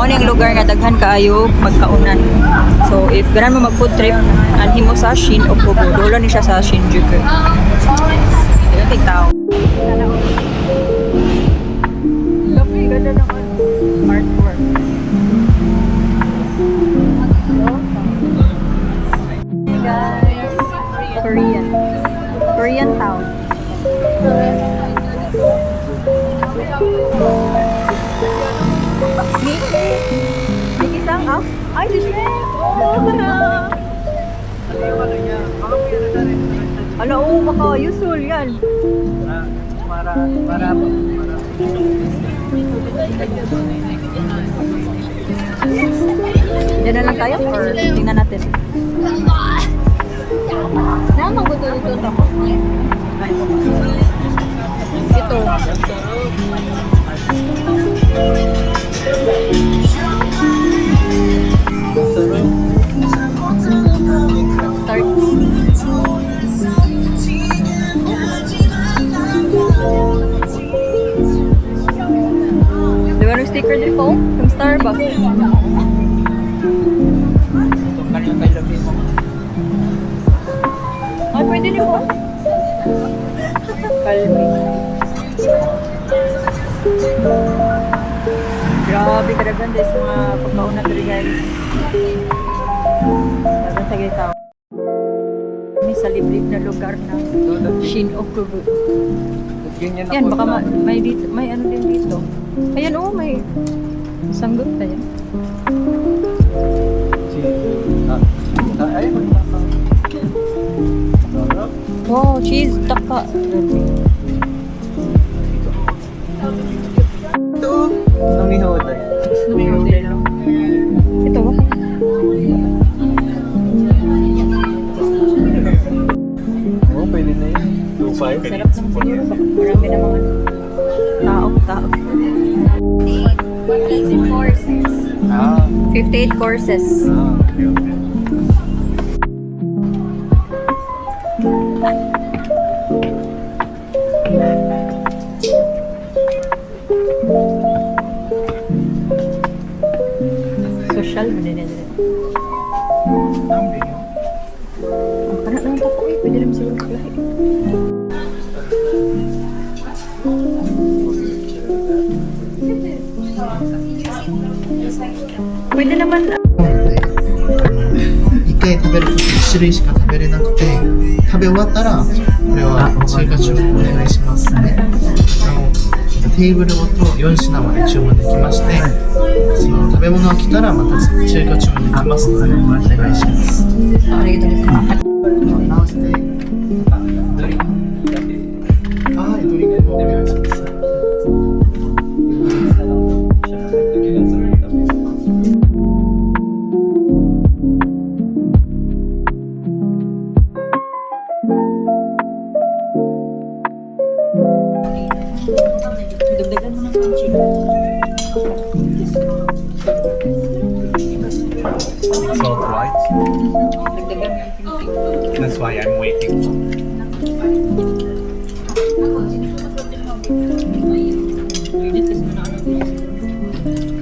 mao ning lugar nga daghan kaayo magkaunan. So if ganan mo mag food trip anhin mo sa Shin o Kubo, dulo ni siya sa Shinjuku. Ayun kay tao. Grabe, ganda ng artwork. Hey guys, Korean town. Mickey Sang up? Ay, si Shrek! Oh, para! Ala, oo, baka usual yan. Diyan na lang tayo or tingnan natin? Namang gusto dito ako. Ito. Start. Di ba nung sticker din po? Yung Starbucks. Ay, pwede din po. Kalmi. Grabe kadagan guys mga pagbauna diri guys. Dagan sa gitaw. May sa liblib na lugar na Shin-Okubu. Yan baka may dito, may ano din dito. Ayan oh, may sanggot tayo. Wow, cheese taka. Ito, numihoday. Numihoday lang. Ito ba? Oo, pwede na yun. 2.5. Sarap naman siguro. Marami na mga tao. 58 courses. 58 courses. Okay. Social mo din yan. Ang kanak lang ito po eh. Pwede naman siguro kaklahi. Pwede naman. 一回食べるとき1種類しか食べれなくて、食べ終わったらこれは追加注文お願いしますね。テーブルごと4品まで注文できまして、その食べ物が来たらまた追加注文できますのでお願いします。ありがとうございます。直してはい、ドリンクもお願いします。Dagdagan mo ng kimchi. Salt white. Dagdagan mo ng kimchi. That's why I'm waiting. This is manalo.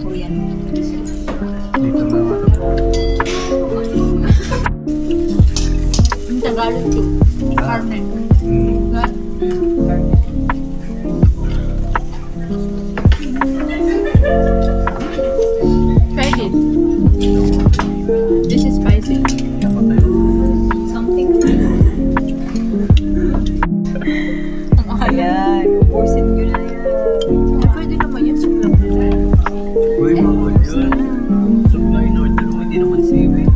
Korean. Dito na ako. Yung Tagalog to. Carmen. Try it. This is spicy. Something. Ang ayan. Ubusin nyo na yan. Pwede naman yan. Supply. Uy, mawal yun. Supply in order. Hindi naman seaweed.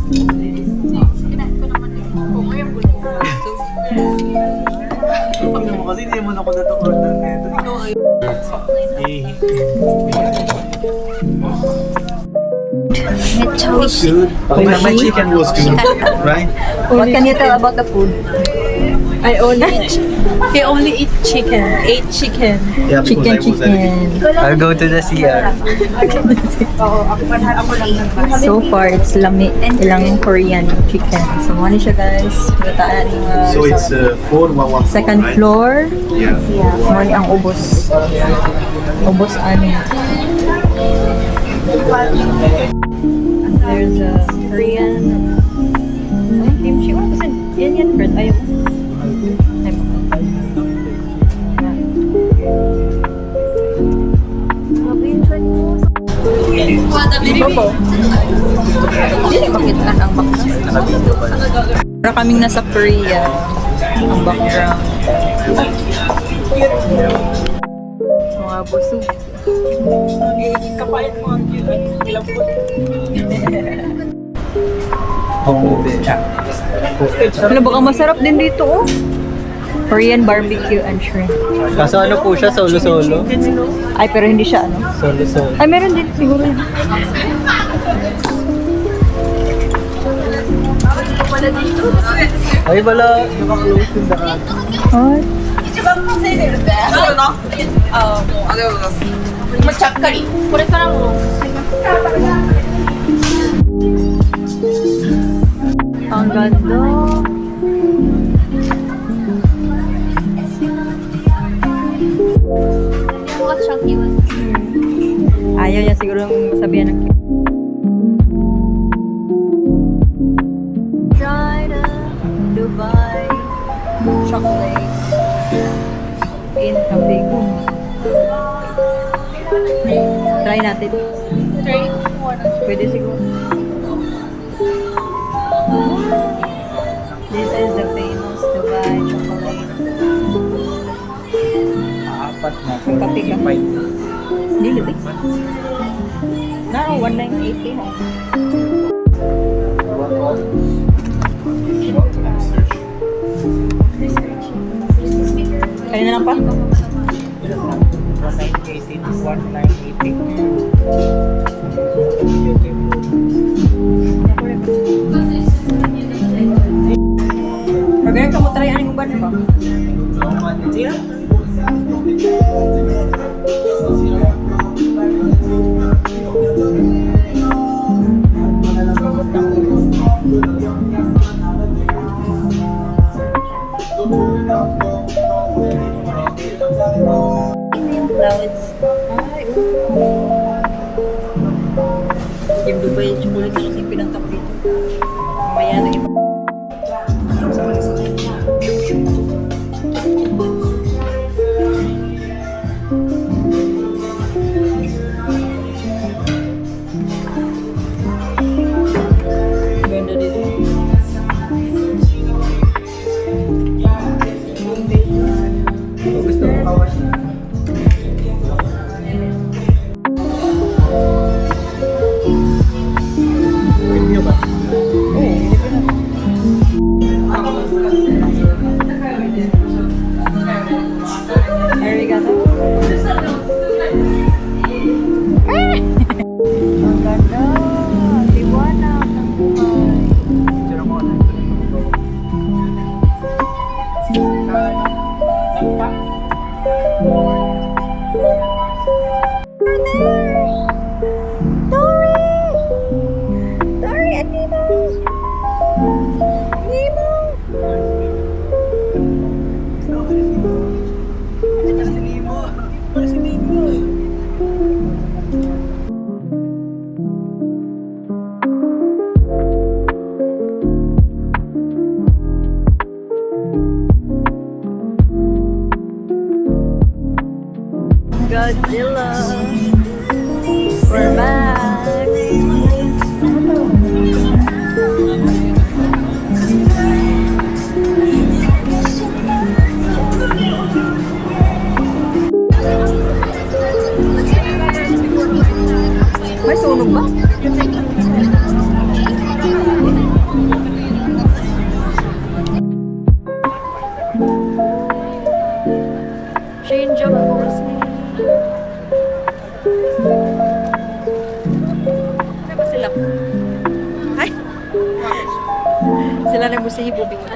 Kinain ko naman yun. Kung ngayon ko na. Pag naman kasi hindi mo na ako na-order nito. Ikaw ay... It was good. My chicken was good, right? What can you tell about the food? He only eat chicken. Ate chicken. Yeah, because Chicken. I'll go to the CR. So far, it's ilang Korean chicken. So, money siya guys. Gataan yung So it's 411. second right? floor. Yeah. Yeah, money ang ubos. Ubos ano. There's a Korean. Ay, kimchi. Wala kasi. Yan, Fred. Ayaw mo. Ay, grabe yung trend mo. Dito po. Hindi makita ang background. Para kaming nasa Korea. Ang background. Mga busog. Kapain mo ang ilang po. Ano baka masarap din dito oh. Korean barbecue and shrimp. Kaso ano po siya, solo-solo? Ay, pero hindi siya ano. Solo-solo. Ay, meron din siguro yun. Ay, wala. Naka-close yung daan. Ay. 一番稼いでるってそうなあもうありがとうございますもうちゃっかりこれからも Ang ganda. Ayaw niya siguro yung sabihan ng China, Dubai, chocolate in Tabigo. Try natin. Pwede siguro. This is the famous Dubai chocolate. Apat na. Yung kape ka. 5. Hindi, libig. No, 1980 na. Kanina lang pa? 1980 to 1980. Magayon ka mo try anong ban ba? Clouds. Yung Dubai chocolate na kasi pinantap dito. Mamaya na yung ganda dito. Gusto mo kawas niya? Pwede nyo ba? Arigato. Ang ganda. Liwanag ng buhay. Picture mo na. Dory and Nemo. Nemo. Godzilla. We're back. May sunog ba? Change of course. Ano ba sila? Ay! Sila nagbusihi po bigla.